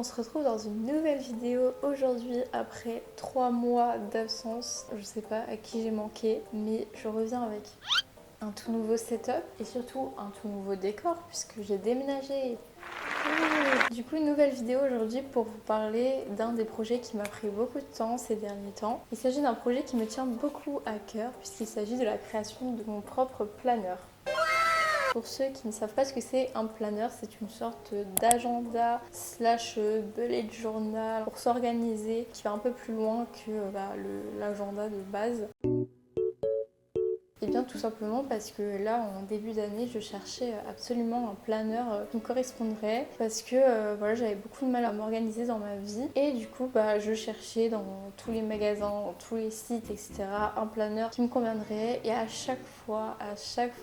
on se retrouve dans une nouvelle vidéo aujourd'hui après 3 mois d'absence. Je sais pas à qui j'ai manqué, mais je reviens avec un tout nouveau setup et surtout un tout nouveau décor puisque j'ai déménagé. Du coup, une nouvelle vidéo aujourd'hui pour vous parler d'un des projets qui m'a pris beaucoup de temps ces derniers temps. Il s'agit d'un projet qui me tient beaucoup à cœur puisqu'il s'agit de la création de mon propre planeur. Pour ceux qui ne savent pas ce que c'est un planeur, c'est une sorte d'agenda slash bullet journal pour s'organiser qui va un peu plus loin que l'agenda de base. Et bien tout simplement parce que là en début d'année je cherchais absolument un planeur qui me correspondrait parce que voilà, j'avais beaucoup de mal à m'organiser dans ma vie et du coup je cherchais dans tous les magasins, dans tous les sites etc un planeur qui me conviendrait et à chaque fois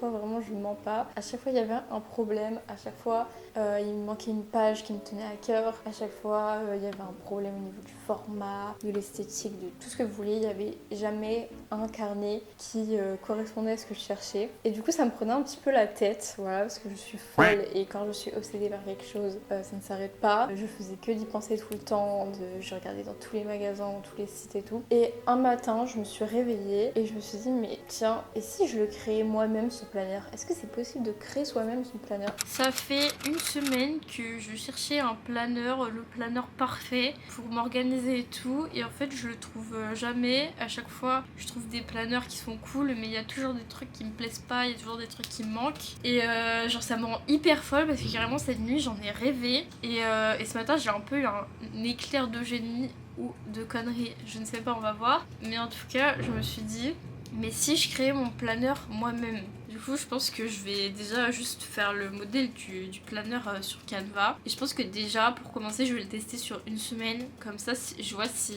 vraiment je ne mens pas, à chaque fois il y avait un problème, à chaque fois il me manquait une page qui me tenait à cœur, à chaque fois il y avait un problème au niveau du format, de l'esthétique, de tout ce que vous vouliez, il n'y avait jamais un carnet qui correspondait à ce que je cherchais. Et du coup ça me prenait un petit peu la tête, voilà, parce que je suis folle et quand je suis obsédée par quelque chose, ça ne s'arrête pas. Je faisais que d'y penser tout le temps, je regardais dans tous les magasins, dans tous les sites et tout. Et un matin je me suis réveillée et je me suis dit mais tiens, et si je le créais moi-même ce planeur? Est-ce que c'est possible de créer soi-même son planeur? Ça fait une semaine que je cherchais un planeur, le planeur parfait pour m'organiser et tout, et en fait je le trouve jamais. À chaque fois je trouve des planeurs qui sont cool, mais il y a toujours des trucs qui me plaisent pas, il y a toujours des trucs qui me manquent, et genre ça me rend hyper folle parce que carrément cette nuit j'en ai rêvé, et ce matin j'ai un peu eu un éclair de génie ou de conneries, je ne sais pas, on va voir, mais en tout cas je me suis dit mais si je créais mon planeur moi-même? Du coup, je pense que je vais déjà juste faire le modèle du planeur sur Canva. Et je pense que déjà, pour commencer, je vais le tester sur une semaine. Comme ça, je vois si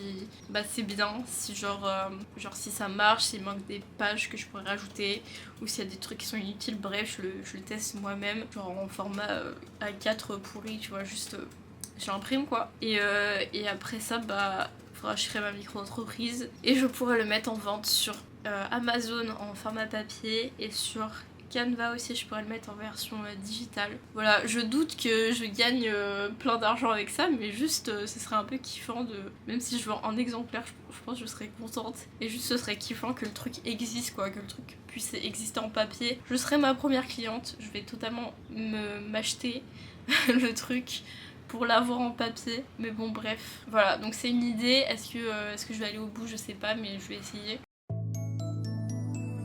c'est bien, si genre si ça marche, s'il manque des pages que je pourrais rajouter, ou s'il y a des trucs qui sont inutiles. Bref, je le teste moi-même, genre en format A4 pourri, tu vois, juste j'imprime quoi. Et après ça, faudra que je crée ma micro-entreprise et je pourrais le mettre en vente sur Amazon en format papier et sur Canva aussi, je pourrais le mettre en version digitale. Voilà, je doute que je gagne plein d'argent avec ça, mais juste ce serait un peu kiffant de. Même si je vends un exemplaire, je pense que je serais contente. Et juste ce serait kiffant que le truc existe quoi, que le truc puisse exister en papier. Je serai ma première cliente, je vais totalement m'acheter le truc pour l'avoir en papier, mais bon bref, voilà, donc c'est une idée. Est-ce que je vais aller au bout? Je sais pas, mais je vais essayer.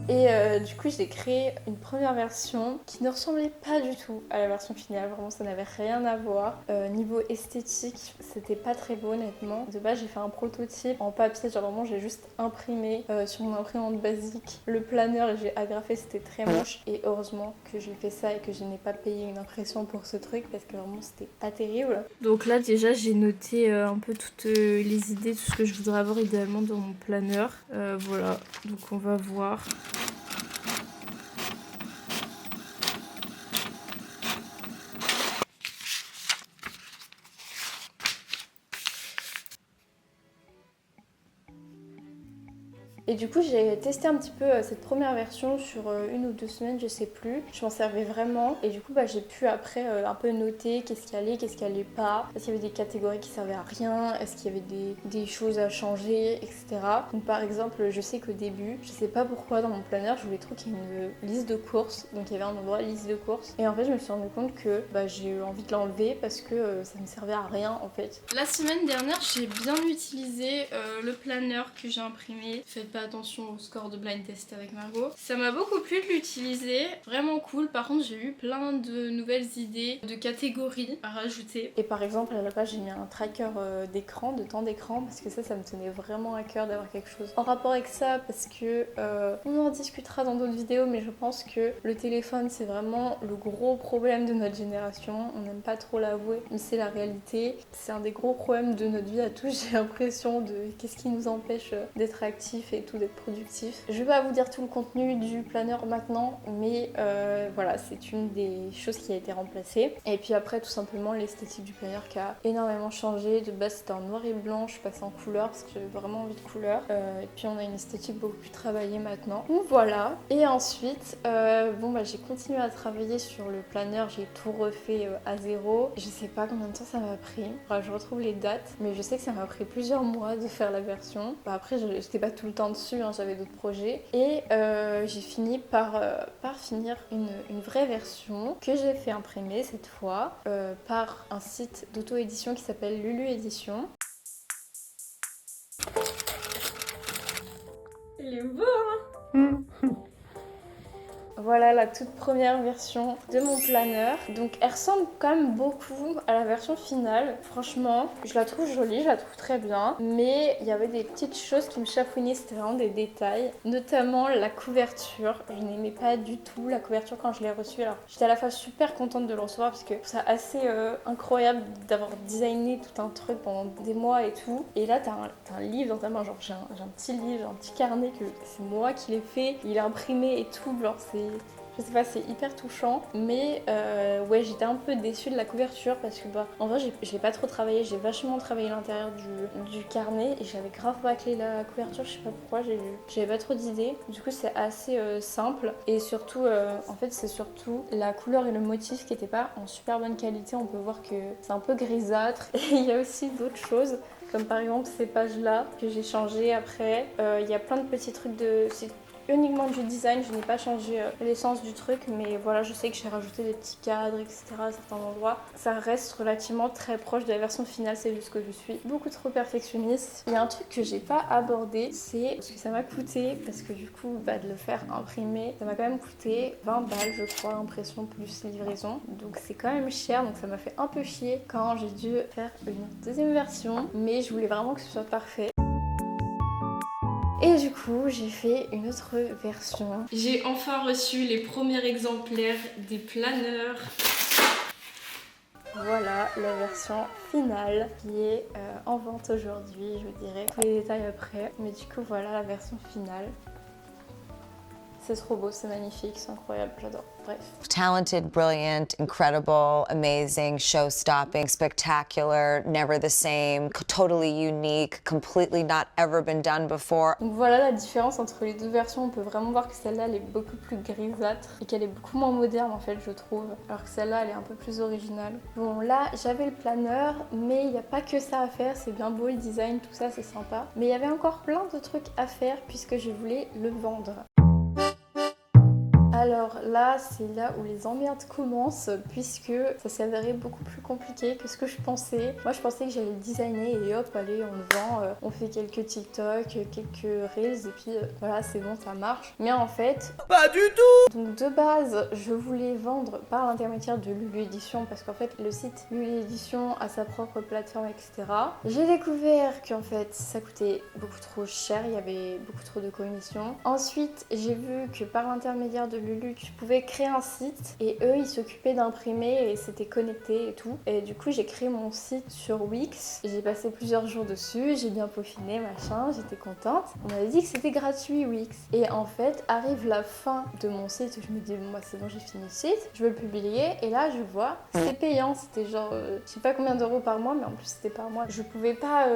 Et du coup j'ai créé une première version qui ne ressemblait pas du tout à la version finale, vraiment ça n'avait rien à voir. Niveau esthétique c'était pas très beau honnêtement. De base j'ai fait un prototype en papier, genre vraiment j'ai juste imprimé sur mon imprimante basique le planeur et j'ai agrafé, c'était très moche. Et heureusement que j'ai fait ça et que je n'ai pas payé une impression pour ce truc parce que vraiment c'était pas terrible. Donc là déjà j'ai noté un peu toutes les idées, tout ce que je voudrais avoir idéalement dans mon planeur. Voilà, donc on va voir. Et du coup j'ai testé un petit peu cette première version sur une ou 2 semaines, je sais plus. Je m'en servais vraiment et du coup j'ai pu après un peu noter qu'est-ce qui allait, qu'est-ce qui allait pas. Est-ce qu'il y avait des catégories qui servaient à rien, est-ce qu'il y avait des choses à changer, etc. Donc par exemple je sais qu'au début, je sais pas pourquoi dans mon planeur je voulais trop qu'il y ait une liste de courses. Donc il y avait un endroit liste de courses et en fait je me suis rendu compte que j'ai eu envie de l'enlever parce que ça ne servait à rien en fait. La semaine dernière j'ai bien utilisé le planeur que j'ai imprimé. Faites pas attention au score de blind test avec Margot. Ça m'a beaucoup plu de l'utiliser, vraiment cool. Par contre j'ai eu plein de nouvelles idées de catégories à rajouter. Et par exemple à la base j'ai mis un tracker d'écran, de temps d'écran, parce que ça me tenait vraiment à cœur d'avoir quelque chose en rapport avec ça, parce que on en discutera dans d'autres vidéos, mais je pense que le téléphone c'est vraiment le gros problème de notre génération. On n'aime pas trop l'avouer, mais c'est la réalité. C'est un des gros problèmes de notre vie à tous, j'ai l'impression, de qu'est-ce qui nous empêche d'être actifs et tout, d'être productif. Je vais pas vous dire tout le contenu du planeur maintenant, mais voilà, c'est une des choses qui a été remplacée. Et puis après, tout simplement, l'esthétique du planeur qui a énormément changé. De base, c'était en noir et blanc, je suis passée en couleur parce que j'avais vraiment envie de couleur. Et puis on a une esthétique beaucoup plus travaillée maintenant. Donc voilà. Et ensuite, j'ai continué à travailler sur le planeur, j'ai tout refait à zéro. Je sais pas combien de temps ça m'a pris. Enfin, je retrouve les dates, mais je sais que ça m'a pris plusieurs mois de faire la version. Après, j'étais pas tout le temps dessus, hein, j'avais d'autres projets. Et j'ai fini par finir une vraie version que j'ai fait imprimer cette fois par un site d'auto-édition qui s'appelle Lulu Édition. Il est beau, hein. Voilà la toute première version de mon planeur. Donc elle ressemble quand même beaucoup à la version finale. Franchement, je la trouve jolie, je la trouve très bien. Mais il y avait des petites choses qui me chafouinaient, c'était vraiment des détails. Notamment la couverture. Je n'aimais pas du tout la couverture quand je l'ai reçue. Alors j'étais à la fois super contente de le recevoir parce que c'est assez incroyable d'avoir designé tout un truc pendant des mois et tout. Et là t'as un livre dans ta main, genre j'ai un petit livre, j'ai un petit carnet que c'est moi qui l'ai fait. Il est imprimé et tout, genre je sais pas, c'est hyper touchant, mais ouais, j'étais un peu déçue de la couverture parce que en vrai j'ai pas trop travaillé, j'ai vachement travaillé l'intérieur du carnet et j'avais grave bâclé la couverture, je sais pas pourquoi, j'avais pas trop d'idées. Du coup c'est assez simple et surtout en fait c'est surtout la couleur et le motif qui étaient pas en super bonne qualité. On peut voir que c'est un peu grisâtre et il y a aussi d'autres choses. Comme par exemple ces pages-là que j'ai changées après. Il y a plein de petits trucs c'est uniquement du design, je n'ai pas changé l'essence du truc, mais voilà, je sais que j'ai rajouté des petits cadres, etc. à certains endroits. Ça reste relativement très proche de la version finale, c'est juste que je suis beaucoup trop perfectionniste. Il y a un truc que j'ai pas abordé, c'est ce que ça m'a coûté, parce que du coup, de le faire imprimer, ça m'a quand même coûté 20 balles, je crois, impression plus livraison. Donc c'est quand même cher, donc ça m'a fait un peu chier quand j'ai dû faire une deuxième version, mais je voulais vraiment que ce soit parfait. Et du coup, j'ai fait une autre version. J'ai enfin reçu les premiers exemplaires des planeurs. Voilà la version finale qui est en vente aujourd'hui. Je vous dirai tous les détails après. Mais du coup, voilà la version finale. C'est trop beau, c'est magnifique, c'est incroyable, j'adore. Bref. Talented, brilliant, incredible, amazing, show-stopping, spectacular, never the same, totally unique, completely not ever been done before. Donc voilà la différence entre les deux versions. On peut vraiment voir que celle-là, elle est beaucoup plus grisâtre et qu'elle est beaucoup moins moderne en fait, je trouve. Alors que celle-là, elle est un peu plus originale. Bon, là, j'avais le planeur, mais il n'y a pas que ça à faire. C'est bien beau le design, tout ça, c'est sympa. Mais il y avait encore plein de trucs à faire puisque je voulais le vendre. Alors là, c'est là où les emmerdes commencent puisque ça s'est avéré beaucoup plus compliqué que ce que je pensais. Moi, je pensais que j'allais le designer et hop, allez, on le vend, on fait quelques TikTok, quelques Reels et puis voilà, c'est bon, ça marche. Mais en fait, pas du tout! Donc de base, je voulais vendre par l'intermédiaire de Lulu Édition parce qu'en fait, le site Lulu Édition a sa propre plateforme, etc. J'ai découvert qu'en fait, ça coûtait beaucoup trop cher, il y avait beaucoup trop de commissions. Ensuite, j'ai vu que par l'intermédiaire de Lulu, tu pouvais créer un site et eux, ils s'occupaient d'imprimer et c'était connecté et tout. Et du coup, j'ai créé mon site sur Wix. J'ai passé plusieurs jours dessus, j'ai bien peaufiné, machin, j'étais contente. On m'avait dit que c'était gratuit Wix. Et en fait, arrive la fin de mon site où je me dis, bon, moi c'est bon, j'ai fini le site, je veux le publier. Et là, je vois, c'était payant, c'était genre, je sais pas combien d'euros par mois, mais en plus c'était par mois. Je pouvais pas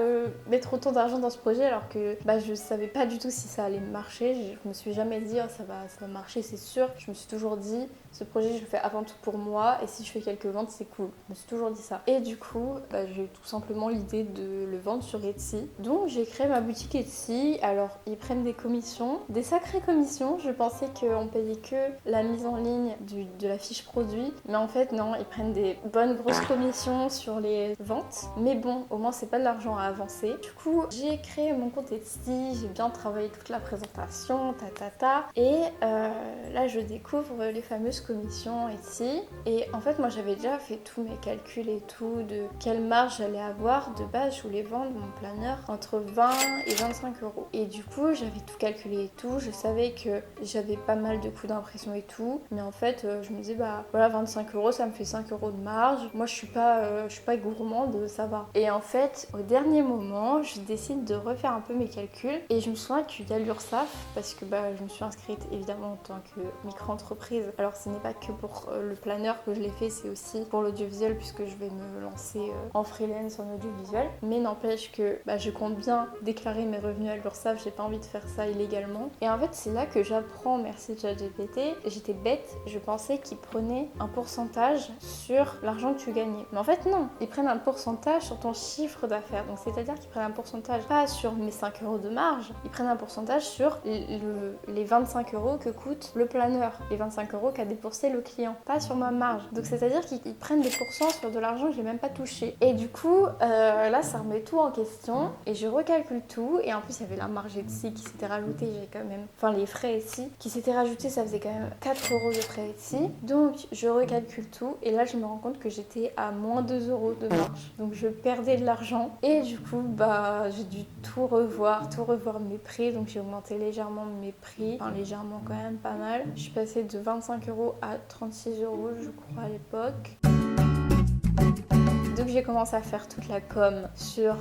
mettre autant d'argent dans ce projet alors que je savais pas du tout si ça allait marcher. Je me suis jamais dit, oh, ça va marcher, c'est sûr. Je me suis toujours dit, ce projet, je le fais avant tout pour moi et si je fais quelques ventes, c'est cool. Je me suis toujours dit ça. Et du coup, j'ai eu tout simplement l'idée de le vendre sur Etsy. Donc, j'ai créé ma boutique Etsy. Alors, ils prennent des commissions, des sacrées commissions. Je pensais qu'on payait que la mise en ligne de la fiche produit. Mais en fait, non, ils prennent des bonnes grosses commissions sur les ventes. Mais bon, au moins, c'est pas de l'argent à avancer. Du coup, j'ai créé mon compte Etsy. J'ai bien travaillé toute la présentation, Et là, je découvre les fameuses commissions Etsy. Et en fait, moi j'avais déjà fait tous mes calculs et tout, de quelle marge j'allais avoir. De base, je voulais vendre mon planeur entre 20 et 25 euros. Et du coup, j'avais tout calculé et tout. Je savais que j'avais pas mal de coûts d'impression et tout. Mais en fait, je me disais, bah voilà, 25 euros, ça me fait 5 euros de marge. Moi, je suis pas gourmande, ça va. Et en fait, au dernier moment, je décide de refaire un peu mes calculs. Et je me souviens qu'il y a l'URSSAF, parce que bah, je me suis inscrite évidemment en tant que micro-entreprise. Alors, ce n'est pas que pour le planeur que je l'ai fait, c'est aussi pour l'audiovisuel, puisque je vais me lancer en freelance en audiovisuel. Mais n'empêche que bah, je compte bien déclarer mes revenus à l'URSSAF, j'ai pas envie de faire ça illégalement. Et en fait, c'est là que j'apprends, merci ChatGPT. J'étais bête, je pensais qu'ils prenaient un pourcentage sur l'argent que tu gagnais. Mais en fait, non, ils prennent un pourcentage sur ton chiffre d'affaires. Donc, c'est-à-dire qu'ils prennent un pourcentage pas sur mes 5 euros de marge, ils prennent un pourcentage sur les 25 euros que coûte le planeur, les 25 euros qu'a dépensé le client, pas sur ma marge. Donc, c'est-à-dire qu'ils prennent des pourcents sur de l'argent que j'ai même pas touché. Et du coup, là, ça remet tout en question et je recalcule tout. Et en plus, il y avait la marge Etsy qui s'était rajoutée, j'ai quand même, enfin les frais Etsy qui s'étaient rajoutés, ça faisait quand même 4 euros de frais Etsy. Donc, je recalcule tout et là, je me rends compte que j'étais à moins 2 euros de marge. Donc, je perdais de l'argent et du coup, bah, j'ai dû tout revoir mes prix. Donc, j'ai augmenté légèrement mes prix, enfin légèrement quand même, pas mal. Je suis passée de 25 euros à 36 euros, je crois, à l'époque. Donc j'ai commencé à faire toute la com sur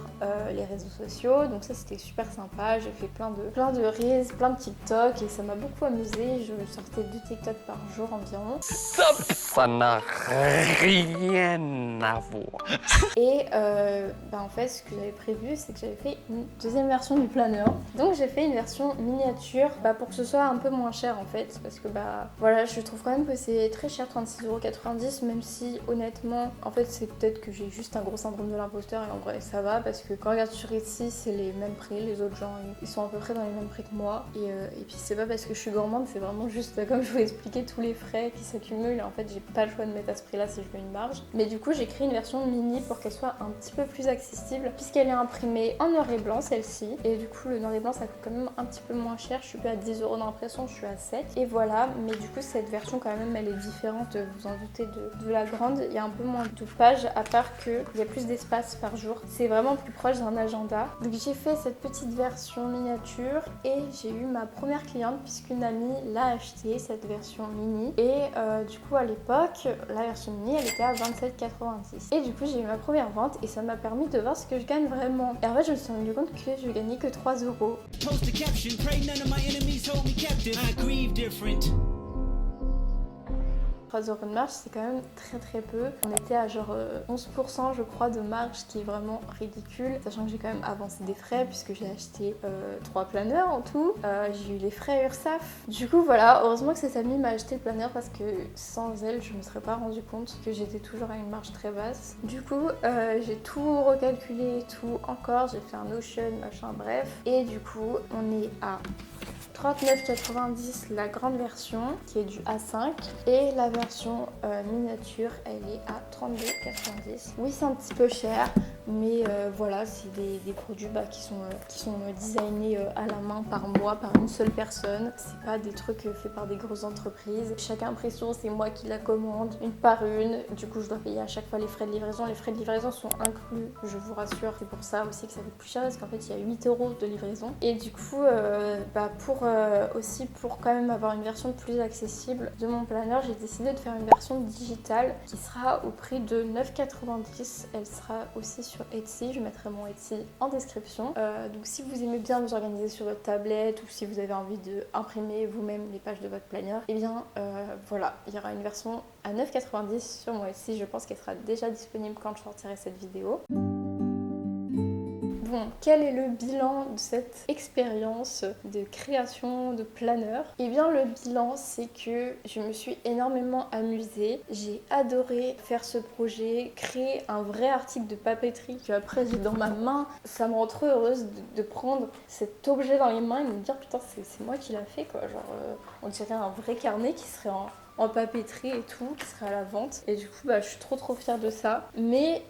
les réseaux sociaux, donc ça c'était super sympa. J'ai fait plein de reels, plein de TikTok et ça m'a beaucoup amusée. Je sortais 2 TikTok par jour environ. Ça n'a rien à voir. Et bah en fait ce que j'avais prévu c'est que j'avais fait une deuxième version du planeur. Donc j'ai fait une version miniature bah, pour que ce soit un peu moins cher en fait, parce que bah voilà, je trouve quand même que c'est très cher, 36,90 €, même si honnêtement en fait c'est peut-être que j'ai juste un gros syndrome de l'imposteur et en vrai ça va, parce que quand on regarde sur Etsy c'est les mêmes prix, les autres gens ils sont à peu près dans les mêmes prix que moi et puis c'est pas parce que je suis gourmande, c'est vraiment juste comme je vous ai expliqué tous les frais qui s'accumulent et en fait j'ai pas le choix de mettre à ce prix là si je veux une marge. Mais du coup j'ai créé une version mini pour qu'elle soit un petit peu plus accessible puisqu'elle est imprimée en noir et blanc celle-ci, et du coup le noir et blanc ça coûte quand même un petit peu moins cher, je suis plus à 10 € d'impression, je suis à 7 et voilà. Mais du coup cette version quand même elle est différente, vous en doutez, de la grande. Il y a un peu moins de pages à part qu'il y a plus d'espace par jour, c'est vraiment plus proche d'un agenda. Donc j'ai fait cette petite version miniature et j'ai eu ma première cliente puisqu'une amie l'a acheté cette version mini et du coup à l'époque la version mini elle était à 27,90 et du coup j'ai eu ma première vente et ça m'a permis de voir ce que je gagne vraiment. Et en fait je me suis rendu compte que je gagnais que 3 €. 3 € de marge, c'est quand même très peu. On était à genre 11% je crois de marge, ce qui est vraiment ridicule, sachant que j'ai quand même avancé des frais puisque j'ai acheté 3 planeurs en tout. J'ai eu les frais URSSAF. Du coup voilà, heureusement que cette amie m'a acheté le planeur parce que sans elle je me serais pas rendu compte que j'étais toujours à une marge très basse. Du coup j'ai tout recalculé et tout encore, j'ai fait un Notion, machin, bref. Et du coup on est à 39,90 la grande version qui est du A5 et la version miniature elle est à 32,90. Oui c'est un petit peu cher mais voilà, c'est des produits qui sont designés à la main par moi, par une seule personne. C'est pas des trucs faits par des grosses entreprises. Chaque impression c'est moi qui la commande une par une, du coup je dois payer à chaque fois les frais de livraison. Les frais de livraison sont inclus, je vous rassure, c'est pour ça aussi que ça coûte plus cher parce qu'en fait il y a 8 € de livraison. Et du coup pour quand même avoir une version plus accessible de mon planeur, j'ai décidé de faire une version digitale qui sera au prix de 9,90 €. Elle sera aussi sur Etsy, je mettrai mon Etsy en description. Donc si vous aimez bien vous organiser sur votre tablette ou si vous avez envie d'imprimer vous-même les pages de votre planeur, et bien voilà, il y aura une version à 9,90 € sur mon Etsy. Je pense qu'elle sera déjà disponible quand je sortirai cette vidéo. Bon, quel est le bilan de cette expérience de création de planeur? Eh bien le bilan c'est que je me suis énormément amusée, j'ai adoré faire ce projet, créer un vrai article de papeterie que après j'ai dans ma main. Ça me rend trop heureuse de prendre cet objet dans les mains et de me dire putain c'est moi qui l'a fait quoi, genre on dirait un vrai carnet qui serait en en papeterie et tout qui sera à la vente. Et du coup, je suis trop fière de ça. Mais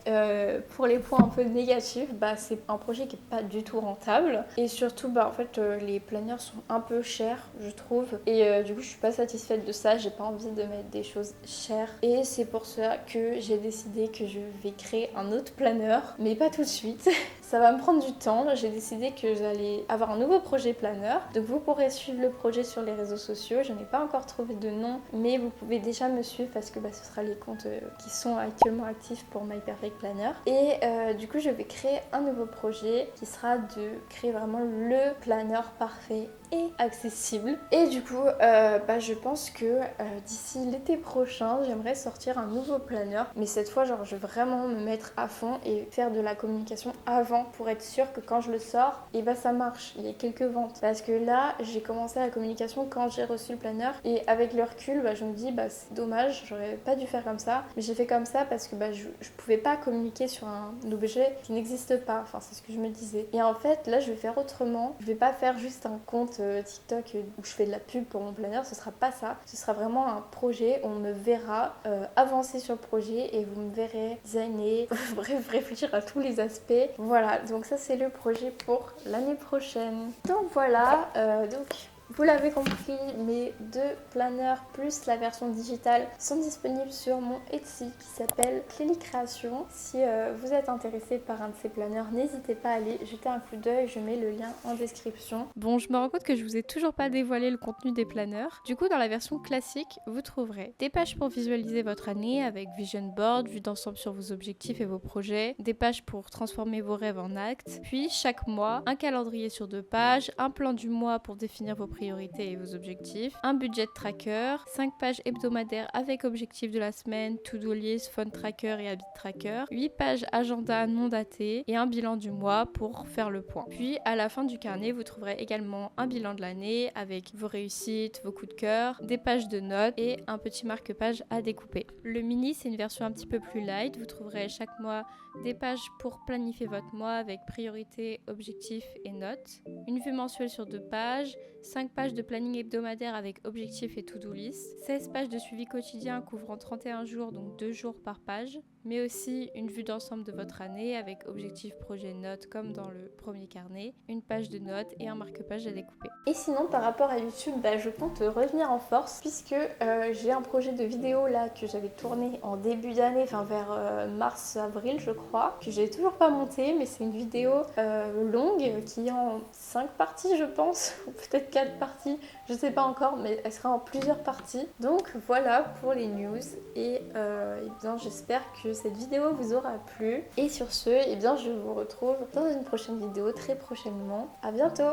pour les points un peu négatifs, c'est un projet qui est pas du tout rentable. Et surtout, en fait, les planeurs sont un peu chers, je trouve. Et du coup, je suis pas satisfaite de ça. J'ai pas envie de mettre des choses chères. Et c'est pour ça que j'ai décidé que je vais créer un autre planeur, mais pas tout de suite. Ça va me prendre du temps. J'ai décidé que j'allais avoir un nouveau projet planeur. Donc vous pourrez suivre le projet sur les réseaux sociaux. Je n'ai pas encore trouvé de nom, mais vous pouvez déjà me suivre parce que ce sera les comptes qui sont actuellement actifs pour My Perfect Planner. Et du coup, je vais créer un nouveau projet qui sera de créer vraiment le planeur parfait et accessible. Et du coup, je pense que d'ici l'été prochain, j'aimerais sortir un nouveau planeur. Mais cette fois, je vais vraiment me mettre à fond et faire de la communication avant pour être sûre que quand je le sors, ça marche. Il y a quelques ventes. Parce que là, j'ai commencé la communication quand j'ai reçu le planeur. Et avec le recul, je me dis, c'est dommage, j'aurais pas dû faire comme ça. Mais j'ai fait comme ça parce que je pouvais pas communiquer sur un objet qui n'existe pas. Enfin, c'est ce que je me disais. Et en fait, là, je vais faire autrement. Je vais pas faire juste un compte TikTok où je fais de la pub pour mon planeur. Ce sera pas ça. Ce sera vraiment un projet. On me verra avancer sur le projet et vous me verrez designer, bref, réfléchir à tous les aspects. Voilà, donc ça c'est le projet pour l'année prochaine. Donc voilà, vous l'avez compris, mes 2 planeurs plus la version digitale sont disponibles sur mon Etsy qui s'appelle Clélie Création. Si vous êtes intéressé par un de ces planeurs, n'hésitez pas à aller jeter un coup d'œil, je mets le lien en description. Bon, je me rends compte que je vous ai toujours pas dévoilé le contenu des planeurs. Du coup, dans la version classique, vous trouverez des pages pour visualiser votre année avec vision board, vue d'ensemble sur vos objectifs et vos projets, des pages pour transformer vos rêves en actes, puis chaque mois, un calendrier sur 2 pages, un plan du mois pour définir vos priorités et vos objectifs, un budget tracker, 5 pages hebdomadaires avec objectifs de la semaine, to-do list, fun tracker et habit tracker, 8 pages agenda non daté et un bilan du mois pour faire le point. Puis à la fin du carnet, vous trouverez également un bilan de l'année avec vos réussites, vos coups de cœur, des pages de notes et un petit marque-page à découper. Le mini, c'est une version un petit peu plus light. Vous trouverez chaque mois des pages pour planifier votre mois avec priorités, objectifs et notes, une vue mensuelle sur 2 pages, 5 pages de planning hebdomadaire avec objectifs et to-do list, 16 pages de suivi quotidien couvrant 31 jours, donc 2 jours par page, mais aussi une vue d'ensemble de votre année avec objectifs, projets, notes comme dans le premier carnet, une page de notes et un marque-page à découper. Et sinon, par rapport à YouTube, je compte revenir en force puisque j'ai un projet de vidéo là que j'avais tourné en début d'année, vers mars-avril je crois, que j'ai toujours pas monté, mais c'est une vidéo longue qui est en 5 parties je pense, ou peut-être 4 parties, je sais pas encore, mais elle sera en plusieurs parties. Donc voilà pour les news et j'espère que cette vidéo vous aura plu. Et sur ce, je vous retrouve dans une prochaine vidéo très prochainement. À bientôt!